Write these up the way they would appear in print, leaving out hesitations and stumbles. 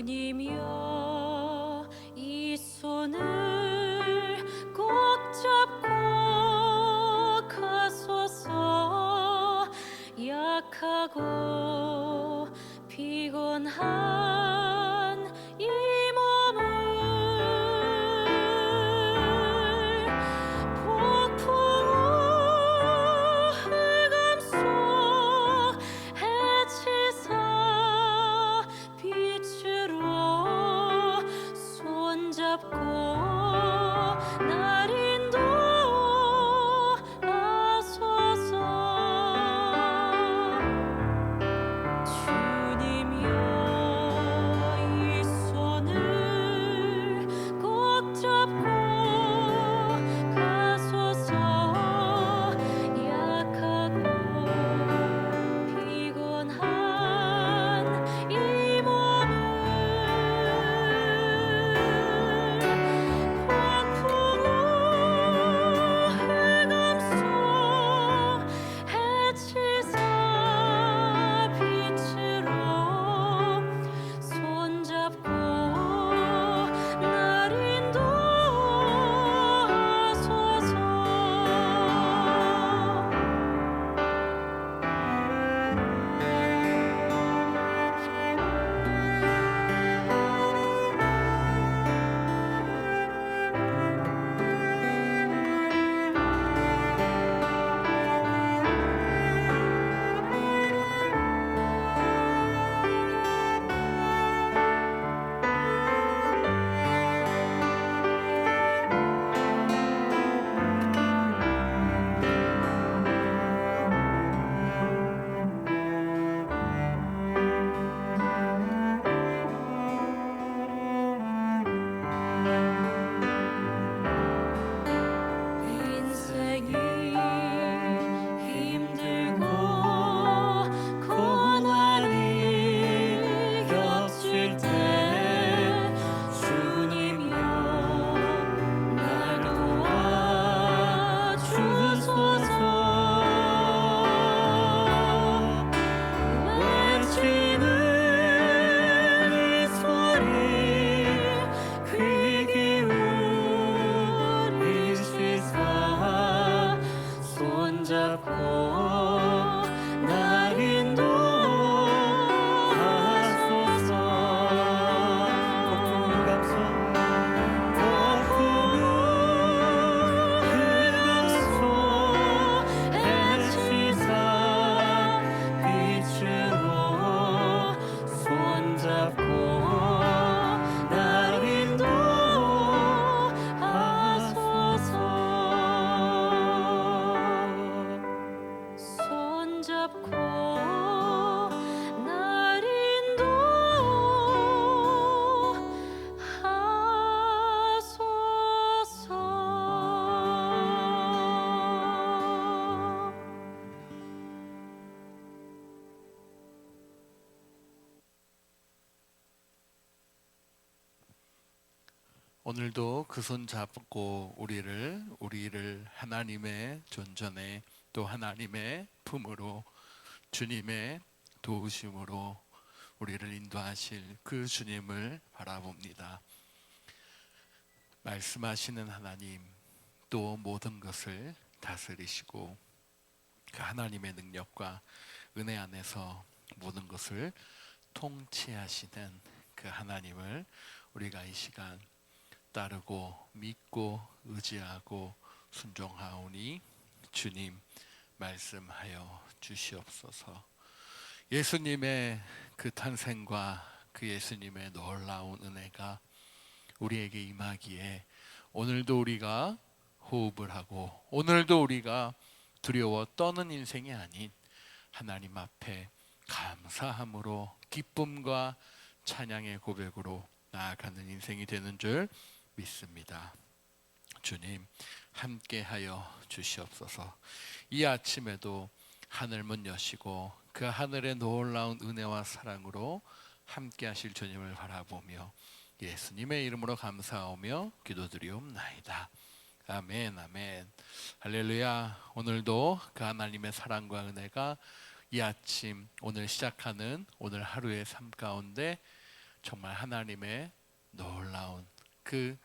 주님이여 이 손을 꼭 잡고 가소서. 약하고 피곤한 이 몸을 폭풍우 흑암 속 해치사 빛으로 손잡고 날 인도하소서. 주님이여 이 손을 꼭 잡고 가소서. 약하고 피곤한 이 몸을 폭풍우 흑암 속 해치사 빛으로 손잡고 날 인도하소서. 인생이 힘들고 고난이 겹칠 때 주님이여 날 도와주소서. 외치는 이 소리 귀 기울이시사 손잡고 날 인도하소서. 폭풍우 흑암 속 해치사 빛으로 손잡고 날 인도하소서. 손잡고 날 인도하소서. 오늘도 그 손 잡고 우리를 하나님의 존전에 또 하나님의 품으로 주님의 도우심으로 우리를 인도하실 그 주님을 바라봅니다. 말씀하시는 하나님, 또 모든 것을 다스리시고 그 하나님의 능력과 은혜 안에서 모든 것을 통치하시는 그 하나님을 우리가 이 시간 따르고 믿고 의지하고 순종하오니 주님 말씀하여 주시옵소서. 예수님의 그 탄생과 그 예수님의 놀라운 은혜가 우리에게 임하기에 오늘도 우리가 호흡을 하고 오늘도 우리가 두려워 떠는 인생이 아닌 하나님 앞에 감사함으로 기쁨과 찬양의 고백으로 나아가는 인생이 되는 줄 믿습니다. 주님 함께하여 주시옵소서. 이 아침에도 하늘문 여시고 그 하늘의 놀라운 은혜와 사랑으로 함께하실 주님을 바라보며 예수님의 이름으로 감사하며 기도드리옵나이다. 아멘, 아멘. 할렐루야. 오늘도 그 하나님의 사랑과 은혜가 이 아침 오늘 시작하는 오늘 하루의 삶 가운데 정말 하나님의 놀라운 그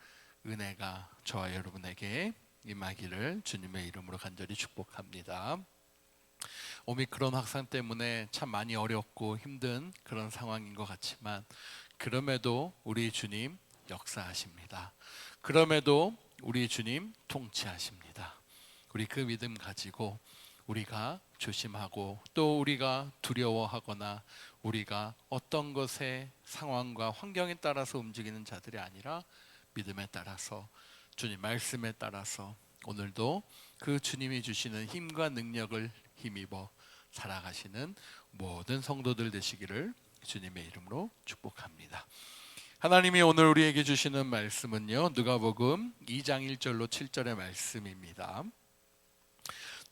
은혜가 저와 여러분에게 임하기를 주님의 이름으로 간절히 축복합니다. 오미크론 확산 때문에 참 많이 어렵고 힘든 그런 상황인 것 같지만, 그럼에도 우리 주님 역사하십니다. 그럼에도 우리 주님 통치하십니다. 우리 그 믿음 가지고 우리가 조심하고, 또 우리가 두려워하거나 우리가 어떤 것의 상황과 환경에 따라서 움직이는 자들이 아니라 믿음에 따라서, 주님 말씀에 따라서 오늘도 그 주님이 주시는 힘과 능력을 힘입어 살아가시는 모든 성도들 되시기를 주님의 이름으로 축복합니다. 하나님이 오늘 우리에게 주시는 말씀은요, 누가복음 2장 1절로 7절의 말씀입니다.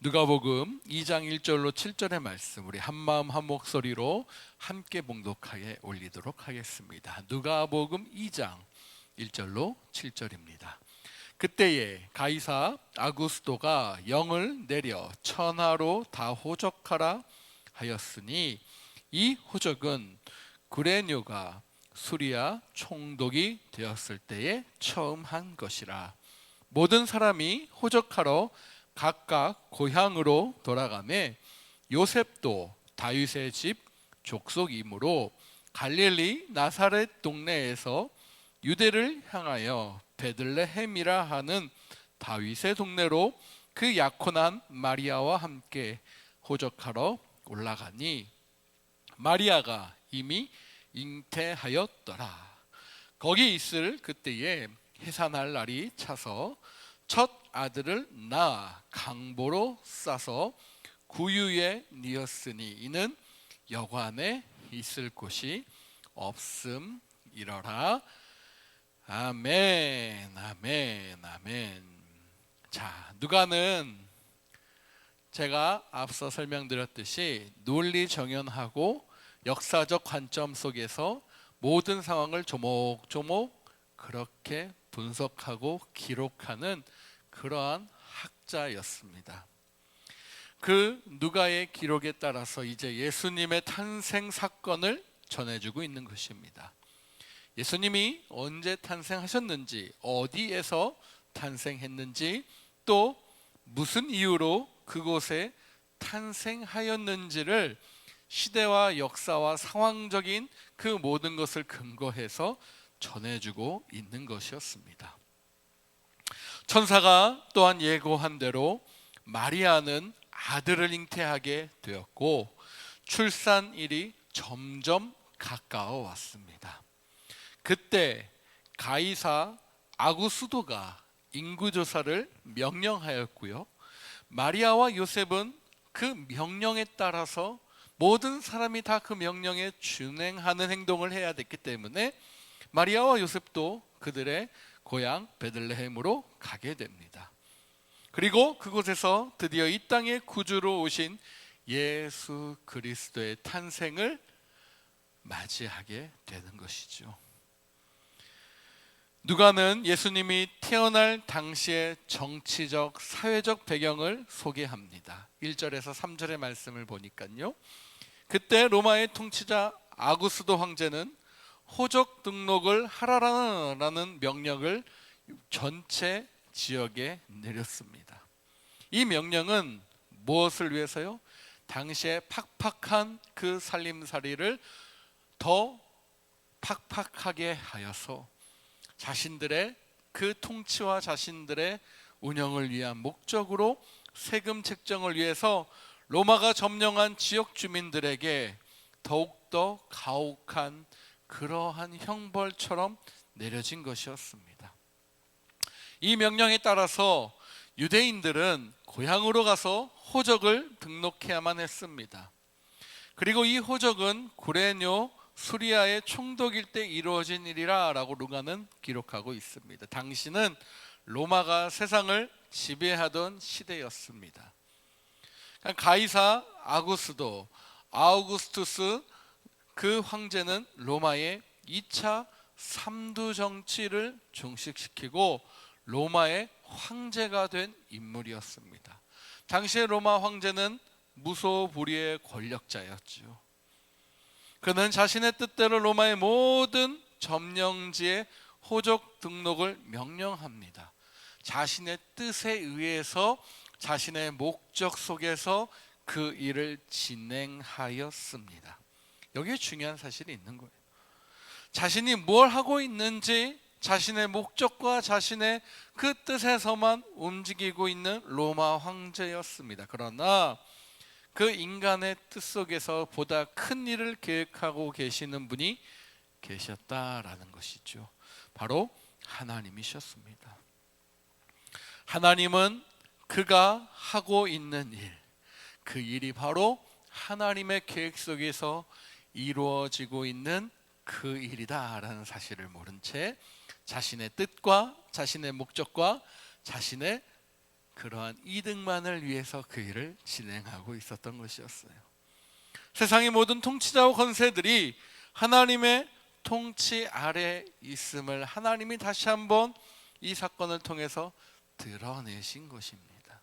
누가복음 2장 1절로 7절의 말씀, 우리 한마음 한 목소리로 함께 봉독하게 올리도록 하겠습니다. 누가복음 2장 1절로 7절입니다. 그때에 가이사 아구스도가 영을 내려 천하로 다 호적하라 하였으니, 이 호적은 구레뇨가 수리아 총독이 되었을 때에 처음 한 것이라. 모든 사람이 호적하러 각각 고향으로 돌아가매 요셉도 다윗의 집 족속이므로 갈릴리 나사렛 동네에서 유대를 향하여 베들레헴이라 하는 다윗의 동네로 그 약혼한 마리아와 함께 호적하러 올라가니, 마리아가 이미 잉태하였더라. 거기 있을 그때에 해산할 날이 차서 첫 아들을 낳아 강보로 싸서 구유에 뉘었으니, 이는 여관에 있을 곳이 없음이러라. 아멘, 아멘, 아멘. 자, 누가는 제가 앞서 설명드렸듯이 논리 정연하고 역사적 관점 속에서 모든 상황을 조목조목 그렇게 분석하고 기록하는 그러한 학자였습니다. 그 누가의 기록에 따라서 이제 예수님의 탄생 사건을 전해주고 있는 것입니다. 예수님이 언제 탄생하셨는지, 어디에서 탄생했는지, 또 무슨 이유로 그곳에 탄생하였는지를 시대와 역사와 상황적인 그 모든 것을 근거해서 전해주고 있는 것이었습니다. 천사가 또한 예고한 대로 마리아는 아들을 잉태하게 되었고, 출산일이 점점 가까워 왔습니다. 그때 가이사 아구스도가 인구조사를 명령하였고요, 마리아와 요셉은 그 명령에 따라서 모든 사람이 다 그 명령에 준행하는 행동을 해야 됐기 때문에 마리아와 요셉도 그들의 고향 베들레헴으로 가게 됩니다. 그리고 그곳에서 드디어 이 땅에 구주로 오신 예수 그리스도의 탄생을 맞이하게 되는 것이죠. 누가는 예수님이 태어날 당시의 정치적, 사회적 배경을 소개합니다. 1절에서 3절의 말씀을 보니까요, 그때 로마의 통치자 아구스도 황제는 호적 등록을 하라라는 명령을 전체 지역에 내렸습니다. 이 명령은 무엇을 위해서요? 당시에 팍팍한 그 살림살이를 더 팍팍하게 하여서 자신들의 그 통치와 자신들의 운영을 위한 목적으로 세금 책정을 위해서 로마가 점령한 지역 주민들에게 더욱더 가혹한 그러한 형벌처럼 내려진 것이었습니다. 이 명령에 따라서 유대인들은 고향으로 가서 호적을 등록해야만 했습니다. 그리고 이 호적은 구레뇨 수리아의 총독일 때 이루어진 일이라 라고 누가는 기록하고 있습니다. 당시는 로마가 세상을 지배하던 시대였습니다. 가이사 아구스도, 아우구스투스 그 황제는 로마의 2차 3두 정치를 종식시키고 로마의 황제가 된 인물이었습니다. 당시의 로마 황제는 무소불위의 권력자였죠. 그는 자신의 뜻대로 로마의 모든 점령지에 호적 등록을 명령합니다. 자신의 뜻에 의해서 자신의 목적 속에서 그 일을 진행하였습니다. 여기에 중요한 사실이 있는 거예요. 자신이 뭘 하고 있는지 자신의 목적과 자신의 그 뜻에서만 움직이고 있는 로마 황제였습니다. 그러나 그 인간의 뜻 속에서 보다 큰 일을 계획하고 계시는 분이 계셨다라는 것이죠. 바로 하나님이셨습니다. 하나님은 그가 하고 있는 일, 그 일이 바로 하나님의 계획 속에서 이루어지고 있는 그 일이다라는 사실을 모른 채 자신의 뜻과 자신의 목적과 자신의 그러한 이득만을 위해서 그 일을 진행하고 있었던 것이었어요. 세상의 모든 통치자와 권세들이 하나님의 통치 아래 있음을 하나님이 다시 한번 이 사건을 통해서 드러내신 것입니다.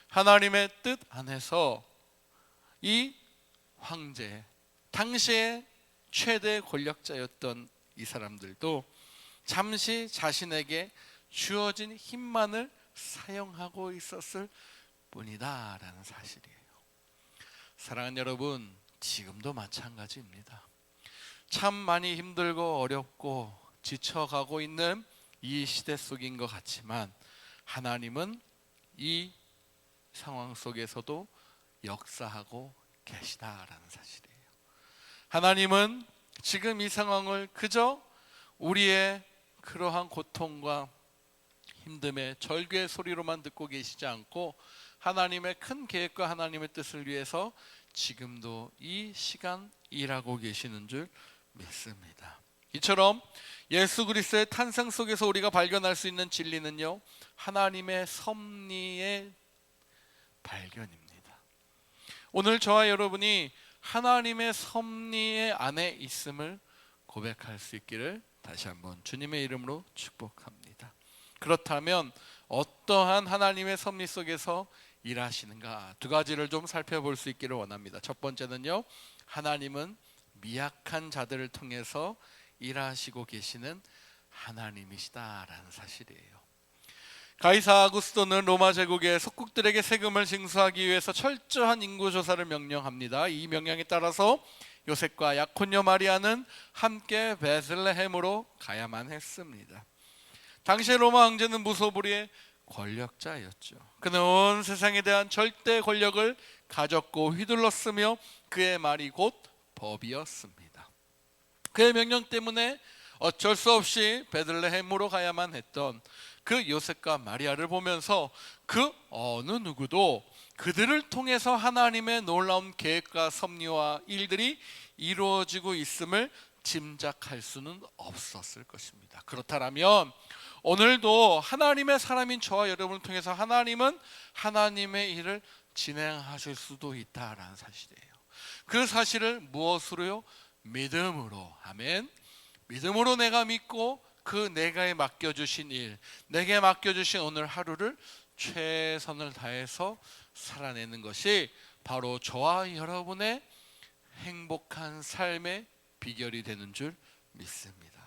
하나님의 뜻 안에서 이 황제, 당시의 최대 권력자였던 이 사람들도 잠시 자신에게 주어진 힘만을 사용하고 있었을 뿐이다라는 사실이에요. 사랑하는 여러분, 지금도 마찬가지입니다. 참 많이 힘들고 어렵고 지쳐가고 있는 이 시대 속인 것 같지만 하나님은 이 상황 속에서도 역사하고 계시다라는 사실이에요. 하나님은 지금 이 상황을 그저 우리의 그러한 고통과 힘듦의 절규의 소리로만 듣고 계시지 않고 하나님의 큰 계획과 하나님의 뜻을 위해서 지금도 이 시간 일하고 계시는 줄 믿습니다. 이처럼 예수 그리스도의 탄생 속에서 우리가 발견할 수 있는 진리는요, 하나님의 섭리의 발견입니다. 오늘 저와 여러분이 하나님의 섭리의 안에 있음을 고백할 수 있기를 다시 한번 주님의 이름으로 축복합니다. 그렇다면 어떠한 하나님의 섭리 속에서 일하시는가, 두 가지를 좀 살펴볼 수 있기를 원합니다. 첫 번째는요, 하나님은 미약한 자들을 통해서 일하시고 계시는 하나님이시다라는 사실이에요. 가이사 아구스토는 로마 제국의 속국들에게 세금을 징수하기 위해서 철저한 인구조사를 명령합니다. 이 명령에 따라서 요셉과 약혼녀 마리아는 함께 베들레헴으로 가야만 했습니다. 당시 로마 황제는 무소불위의 권력자였죠. 그는 온 세상에 대한 절대 권력을 가졌고 휘둘렀으며 그의 말이 곧 법이었습니다. 그의 명령 때문에 어쩔 수 없이 베들레헴으로 가야만 했던 그 요셉과 마리아를 보면서 그 어느 누구도 그들을 통해서 하나님의 놀라운 계획과 섭리와 일들이 이루어지고 있음을 짐작할 수는 없었을 것입니다. 그렇다면 오늘도 하나님의 사람인 저와 여러분을 통해서 하나님은 하나님의 일을 진행하실 수도 있다라는 사실이에요. 그 사실을 무엇으로요? 믿음으로. 아멘. 믿음으로 내가 믿고 그 내게 맡겨주신 일, 내게 맡겨주신 오늘 하루를 최선을 다해서 살아내는 것이 바로 저와 여러분의 행복한 삶의 비결이 되는 줄 믿습니다.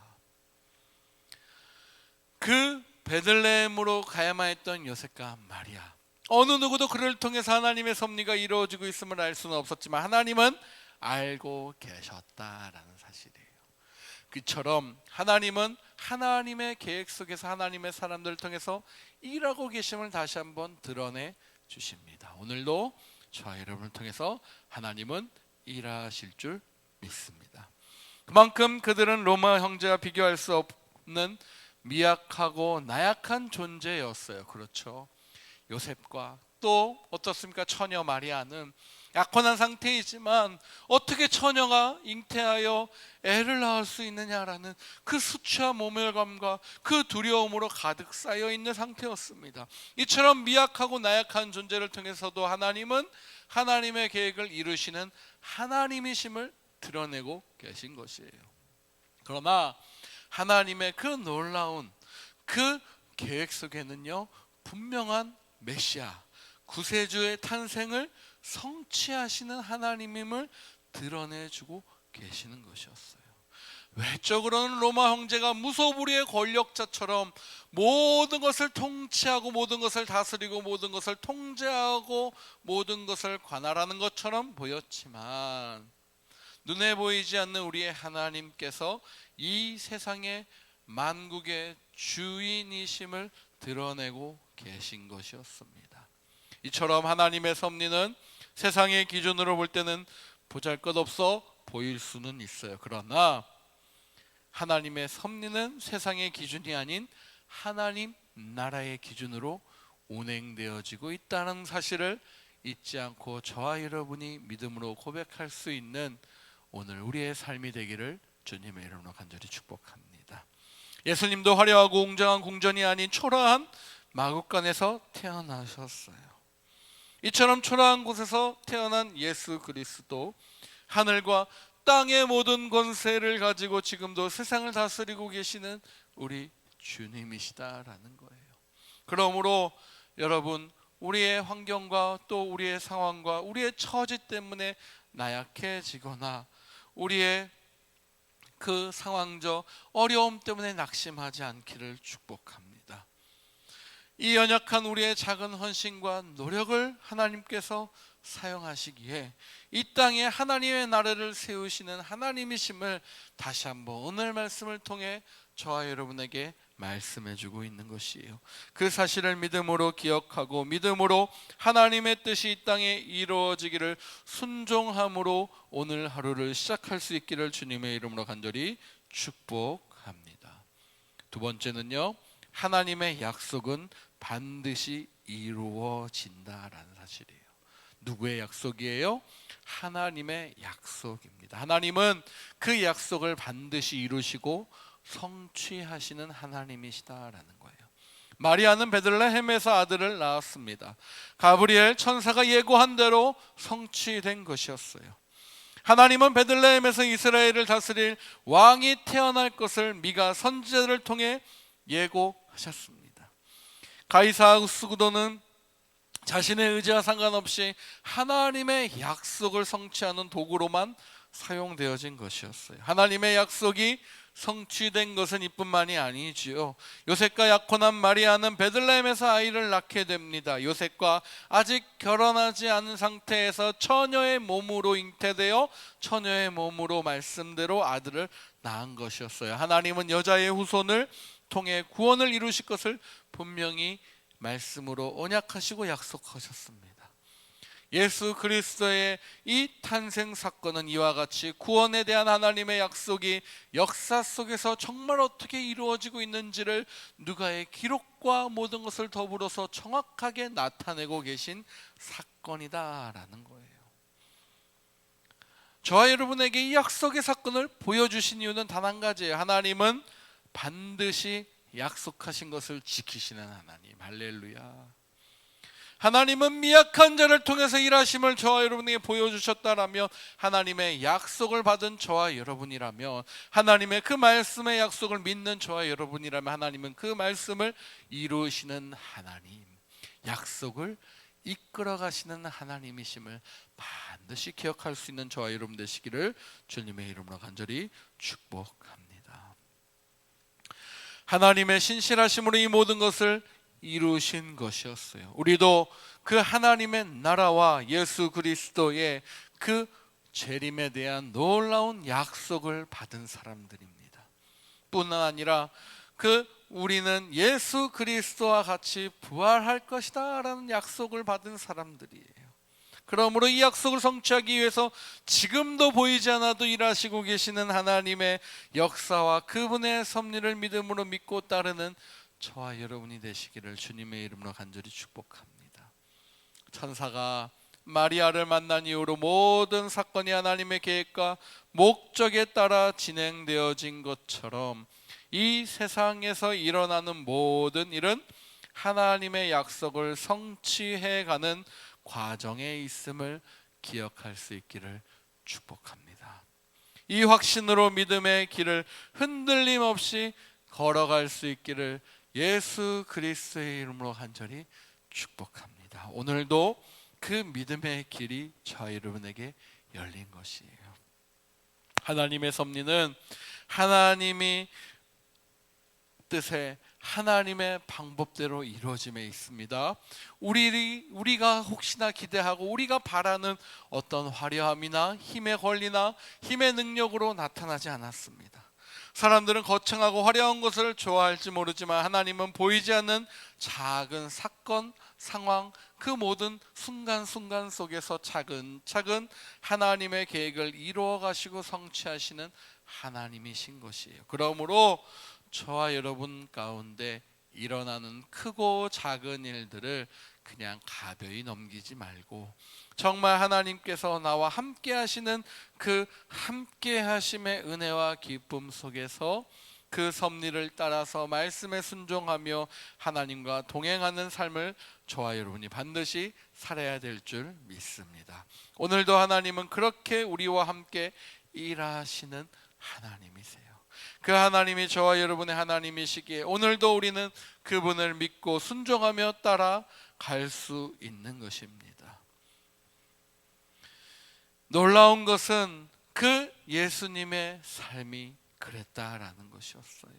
그 베들레헴으로 가야만 했던 요셉과 마리아, 어느 누구도 그를 통해서 하나님의 섭리가 이루어지고 있음을 알 수는 없었지만 하나님은 알고 계셨다라는 사실이에요. 그처럼 하나님은 하나님의 계획 속에서 하나님의 사람들을 통해서 일하고 계심을 다시 한번 드러내 주십니다. 오늘도 저와 여러분을 통해서 하나님은 일하실 줄 믿습니다. 그만큼 그들은 로마 형제와 비교할 수 없는 미약하고 나약한 존재였어요. 그렇죠. 요셉과 또 어떻습니까? 처녀 마리아는 약혼한 상태이지만 어떻게 처녀가 잉태하여 애를 낳을 수 있느냐라는 그 수치와 모멸감과 그 두려움으로 가득 쌓여 있는 상태였습니다. 이처럼 미약하고 나약한 존재를 통해서도 하나님은 하나님의 계획을 이루시는 하나님이심을 드러내고 계신 것이에요. 그러나 하나님의 그 놀라운 그 계획 속에는요, 분명한 메시아, 구세주의 탄생을 성취하시는 하나님임을 드러내주고 계시는 것이었어요. 외적으로는 로마 형제가 무소불위의 권력자처럼 모든 것을 통치하고 모든 것을 다스리고 모든 것을 통제하고 모든 것을 관할하는 것처럼 보였지만, 눈에 보이지 않는 우리의 하나님께서 이 세상의 만국의 주인이심을 드러내고 계신 것이었습니다. 이처럼 하나님의 섭리는 세상의 기준으로 볼 때는 보잘것없어 보일 수는 있어요. 그러나 하나님의 섭리는 세상의 기준이 아닌 하나님 나라의 기준으로 운행되어지고 있다는 사실을 잊지 않고 저와 여러분이 믿음으로 고백할 수 있는 오늘 우리의 삶이 되기를 주님의 이름으로 간절히 축복합니다. 예수님도 화려하고 웅장한 궁전이 아닌 초라한 마구간에서 태어나셨어요. 이처럼 초라한 곳에서 태어난 예수 그리스도, 하늘과 땅의 모든 권세를 가지고 지금도 세상을 다스리고 계시는 우리 주님이시다라는 거예요. 그러므로 여러분, 우리의 환경과 또 우리의 상황과 우리의 처지 때문에 나약해지거나 우리의 그 상황적 어려움 때문에 낙심하지 않기를 축복합니다. 이 연약한 우리의 작은 헌신과 노력을 하나님께서 사용하시기에 이 땅에 하나님의 나라를 세우시는 하나님이심을 다시 한번 오늘 말씀을 통해 저와 여러분에게 말씀해주고 있는 것이에요. 그 사실을 믿음으로 기억하고 믿음으로 하나님의 뜻이 이 땅에 이루어지기를 순종함으로 오늘 하루를 시작할 수 있기를 주님의 이름으로 간절히 축복합니다. 두 번째는요, 하나님의 약속은 반드시 이루어진다라는 사실이에요. 누구의 약속이에요? 하나님의 약속입니다. 하나님은 그 약속을 반드시 이루시고 성취하시는 하나님이시다라는 거예요. 마리아는 베들레헴에서 아들을 낳았습니다. 가브리엘 천사가 예고한 대로 성취된 것이었어요. 하나님은 베들레헴에서 이스라엘을 다스릴 왕이 태어날 것을 미가 선지자를 통해 예고하셨습니다. 가이사우스구도는 자신의 의지와 상관없이 하나님의 약속을 성취하는 도구로만 사용되어진 것이었어요. 하나님의 약속이 성취된 것은 이뿐만이 아니지요. 요셉과 약혼한 마리아는 베들레헴에서 아이를 낳게 됩니다. 요셉과 아직 결혼하지 않은 상태에서 처녀의 몸으로 잉태되어 처녀의 몸으로 말씀대로 아들을 낳은 것이었어요. 하나님은 여자의 후손을 통해 구원을 이루실 것을 분명히 말씀으로 언약하시고 약속하셨습니다. 예수 그리스도의 이 탄생 사건은 이와 같이 구원에 대한 하나님의 약속이 역사 속에서 정말 어떻게 이루어지고 있는지를 누가의 기록과 모든 것을 더불어서 정확하게 나타내고 계신 사건이다라는 거예요. 저와 여러분에게 이 약속의 사건을 보여주신 이유는 단 한 가지예요. 하나님은 반드시 약속하신 것을 지키시는 하나님. 할렐루야. 하나님은 미약한 자를 통해서 일하심을 저와 여러분에게 보여주셨다라면, 하나님의 약속을 받은 저와 여러분이라면, 하나님의 그 말씀의 약속을 믿는 저와 여러분이라면, 하나님은 그 말씀을 이루시는 하나님, 약속을 이끌어 가시는 하나님이심을 반드시 기억할 수 있는 저와 여러분 되시기를 주님의 이름으로 간절히 축복합니다. 하나님의 신실하심으로 이 모든 것을 이루신 것이었어요. 우리도 그 하나님의 나라와 예수 그리스도의 그 재림에 대한 놀라운 약속을 받은 사람들입니다. 뿐만 아니라 우리는 예수 그리스도와 같이 부활할 것이다 라는 약속을 받은 사람들이에요. 그러므로 이 약속을 성취하기 위해서 지금도 보이지 않아도 일하시고 계시는 하나님의 역사와 그분의 섭리를 믿음으로 믿고 따르는 저와 여러분이 되시기를 주님의 이름으로 간절히 축복합니다. 천사가 마리아를 만난 이후로 모든 사건이 하나님의 계획과 목적에 따라 진행되어진 것처럼 이 세상에서 일어나는 모든 일은 하나님의 약속을 성취해가는 과정에 있음을 기억할 수 있기를 축복합니다. 이 확신으로 믿음의 길을 흔들림 없이 걸어갈 수 있기를 예수 그리스도의 이름으로 간절히 축복합니다. 오늘도 그 믿음의 길이 저와 여러분에게 열린 것이에요. 하나님의 섭리는 하나님이 뜻에 하나님의 방법대로 이루어짐에 있습니다. 우리가 혹시나 기대하고 우리가 바라는 어떤 화려함이나 힘의 권리나 힘의 능력으로 나타나지 않았습니다. 사람들은 거창하고 화려한 것을 좋아할지 모르지만 하나님은 보이지 않는 작은 사건, 상황, 그 모든 순간순간 속에서 차근차근 하나님의 계획을 이루어 가시고 성취하시는 하나님이신 것이에요. 그러므로 저와 여러분 가운데 일어나는 크고 작은 일들을 그냥 가벼이 넘기지 말고 정말 하나님께서 나와 함께 하시는 그 함께 하심의 은혜와 기쁨 속에서 그 섭리를 따라서 말씀에 순종하며 하나님과 동행하는 삶을 저와 여러분이 반드시 살아야 될 줄 믿습니다. 오늘도 하나님은 그렇게 우리와 함께 일하시는 하나님이세요. 그 하나님이 저와 여러분의 하나님이시기에 오늘도 우리는 그분을 믿고 순종하며 따라갈 수 있는 것입니다. 놀라운 것은 그 예수님의 삶이 그랬다라는 것이었어요.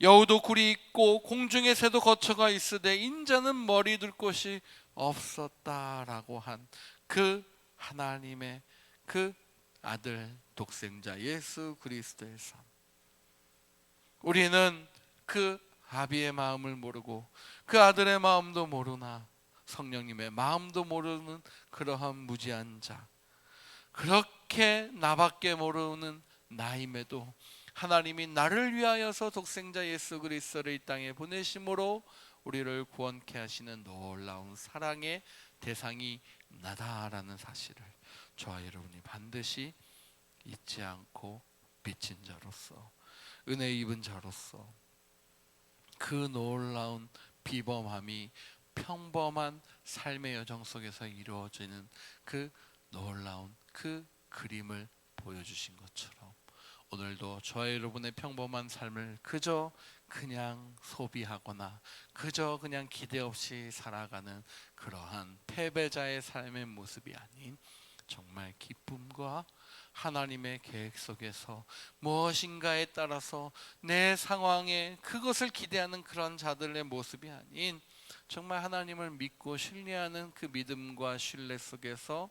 여우도 굴이 있고 공중의 새도 거처가 있으되 인자는 머리 둘 곳이 없었다라고 한 그 하나님의 그 아들 독생자 예수 그리스도의 삶, 우리는 그 아비의 마음을 모르고 그 아들의 마음도 모르나 성령님의 마음도 모르는 그러한 무지한 자, 그렇게 나밖에 모르는 나임에도 하나님이 나를 위하여서 독생자 예수 그리스도를 이 땅에 보내심으로 우리를 구원케 하시는 놀라운 사랑의 대상이 나다라는 사실을 저와 여러분이 반드시 잊지 않고 빚진 자로서, 은혜 입은 자로서 그 놀라운 비범함이 평범한 삶의 여정 속에서 이루어지는 그 놀라운 그 그림을 보여주신 것처럼 오늘도 저와 여러분의 평범한 삶을 그저 그냥 소비하거나 그저 그냥 기대 없이 살아가는 그러한 패배자의 삶의 모습이 아닌 정말 기쁨과 하나님의 계획 속에서 무엇인가에 따라서 내 상황에 그것을 기대하는 그런 자들의 모습이 아닌 정말 하나님을 믿고 신뢰하는 그 믿음과 신뢰 속에서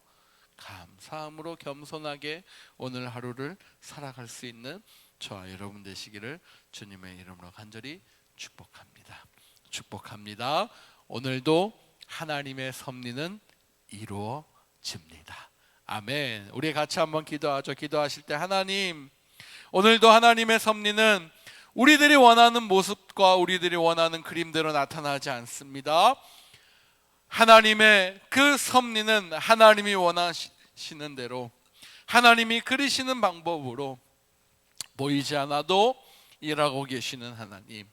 감사함으로 겸손하게 오늘 하루를 살아갈 수 있는 저와 여러분 되시기를 주님의 이름으로 간절히 축복합니다. 축복합니다. 오늘도 하나님의 섭리는 이루어집니다. 아멘. 우리 같이 한번 기도하죠. 기도하실 때 하나님, 오늘도 하나님의 섭리는 우리들이 원하는 모습과 우리들이 원하는 그림대로 나타나지 않습니다. 하나님의 그 섭리는 하나님이 원하시는 대로 하나님이 그리시는 방법으로 보이지 않아도 일하고 계시는 하나님,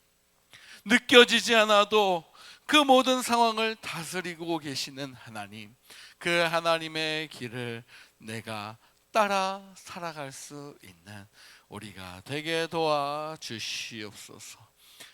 느껴지지 않아도 그 모든 상황을 다스리고 계시는 하나님, 그 하나님의 길을 내가 따라 살아갈 수 있는 우리가 되게 도와주시옵소서.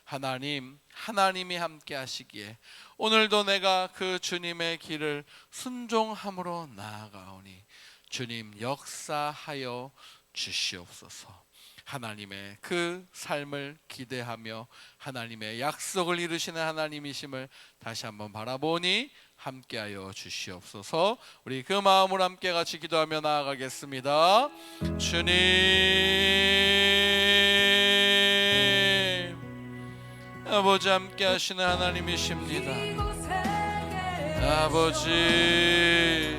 하나님, 하나님이 함께 하시기에 오늘도 내가 그 주님의 길을 순종함으로 나아가오니 주님 역사하여 주시옵소서. 하나님의 그 삶을 기대하며 하나님의 약속을 이루시는 하나님이심을 다시 한번 바라보니 함께하여 주시옵소서. 우리 그 마음으로 함께 같이 기도하며 나아가겠습니다. 주님, 아버지 함께 하시는 하나님이십니다. 아버지,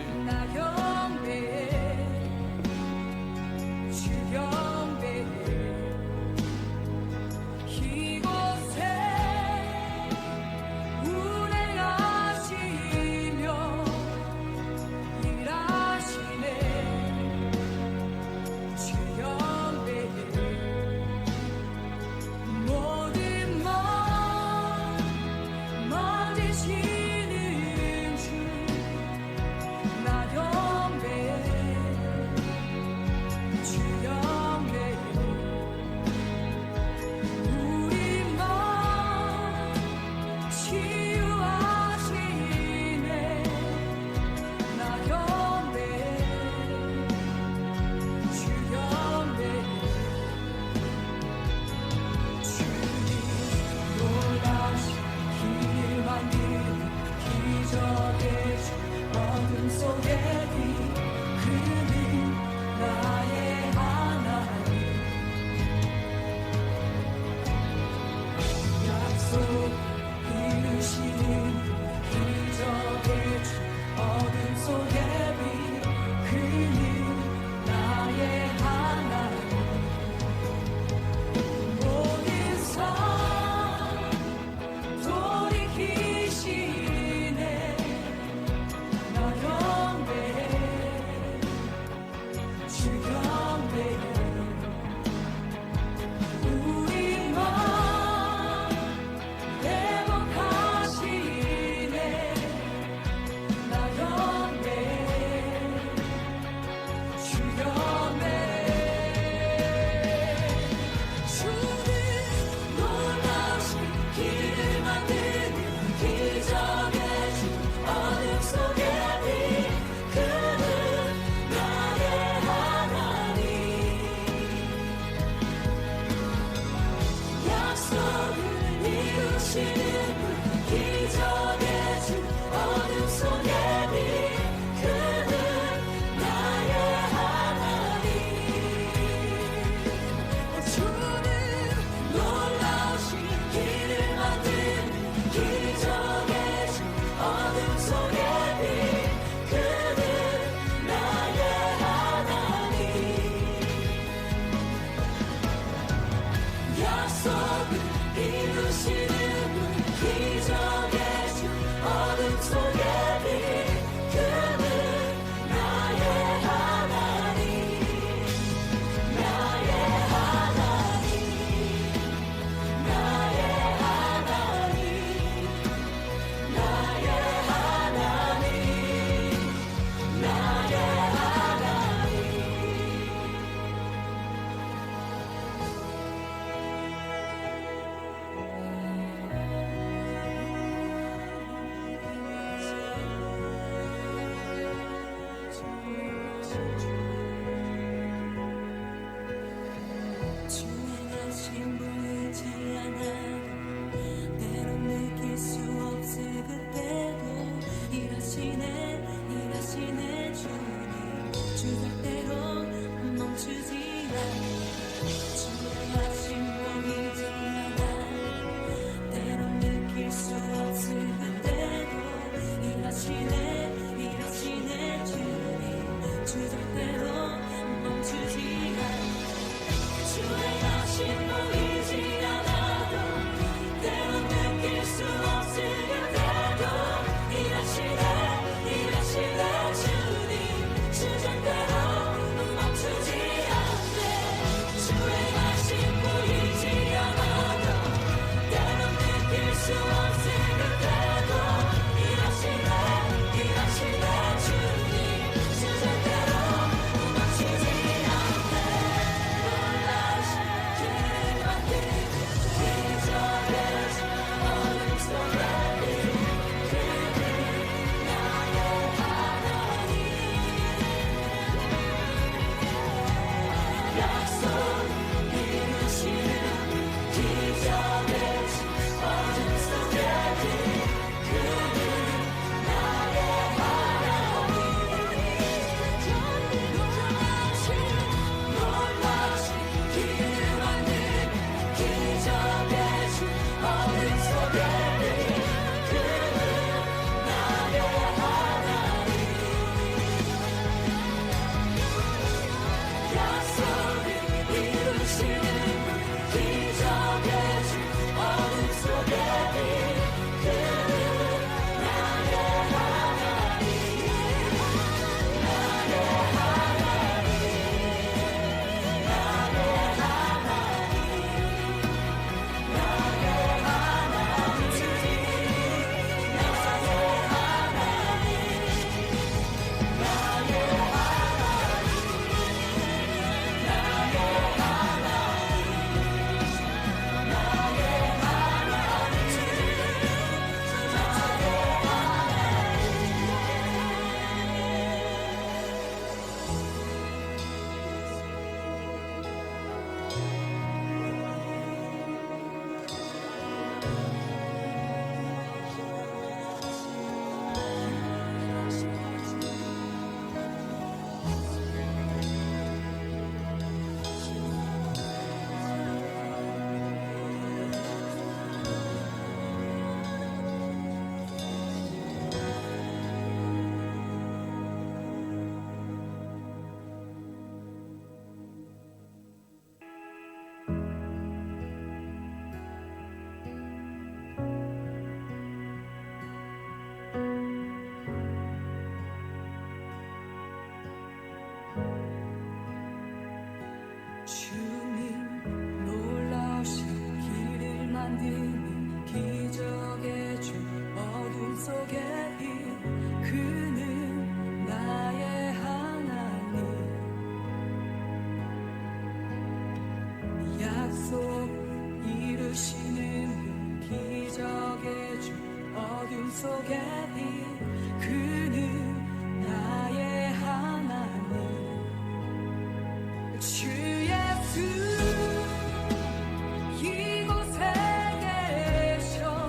이곳에 계셔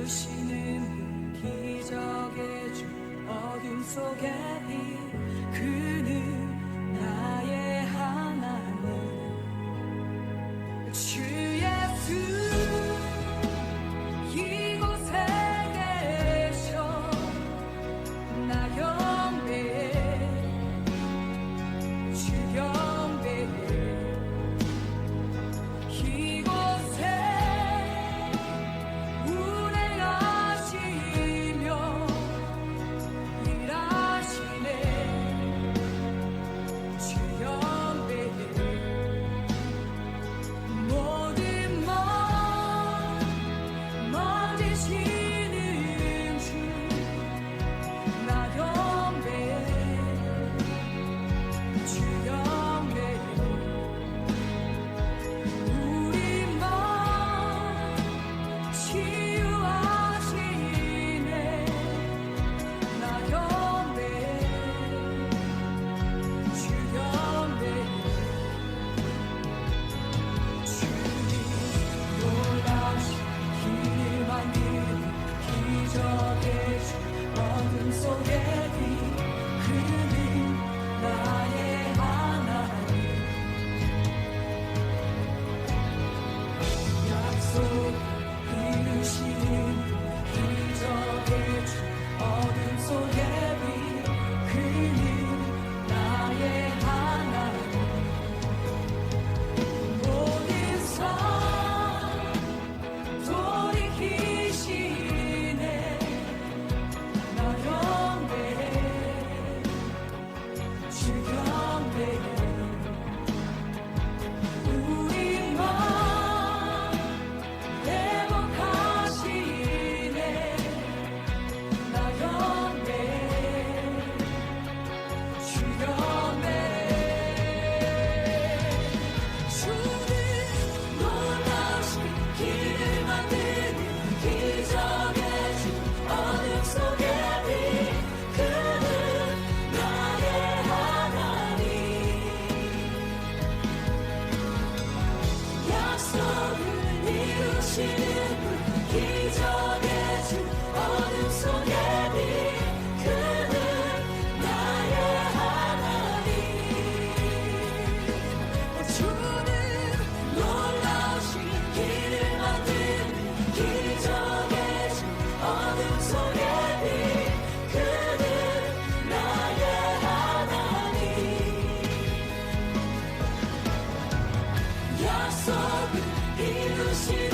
이루시는 기적의 주 어둠 속의 빛 그는 나의 하나님 주 예수 이곳에 계셔 나 경배해 주 경배해 이곳에 운행하시며 일하시네 주 경배해 모든 먼 지시는 주 나 경배해 주 경배해 우리 맘 치유하시네 나 경배해 주 경배해 주님 놀라신 길을 만드는 기적의 주 어둠 속의 빛 그는 나의 하나님 약속 이루시는 기적의 주 어둠 속의 빛 그는 나의 하나님 모든 성 돌이키시네 나 경배해 주 경배해 우리 맘 회복하시네 나 경배해 주 경배해 주는 놀라신 길을 만드는 기적의 주 어둠 속의 빛 그는 나의 하나님 약속을 이루시는 분 기적의 주 어둠 속의 빛 그는 나의 하나님 주는 놀라신 길을 만드는 기적의 주 어둠 속의 빛 그는 나의 하나님 약속을 이루시는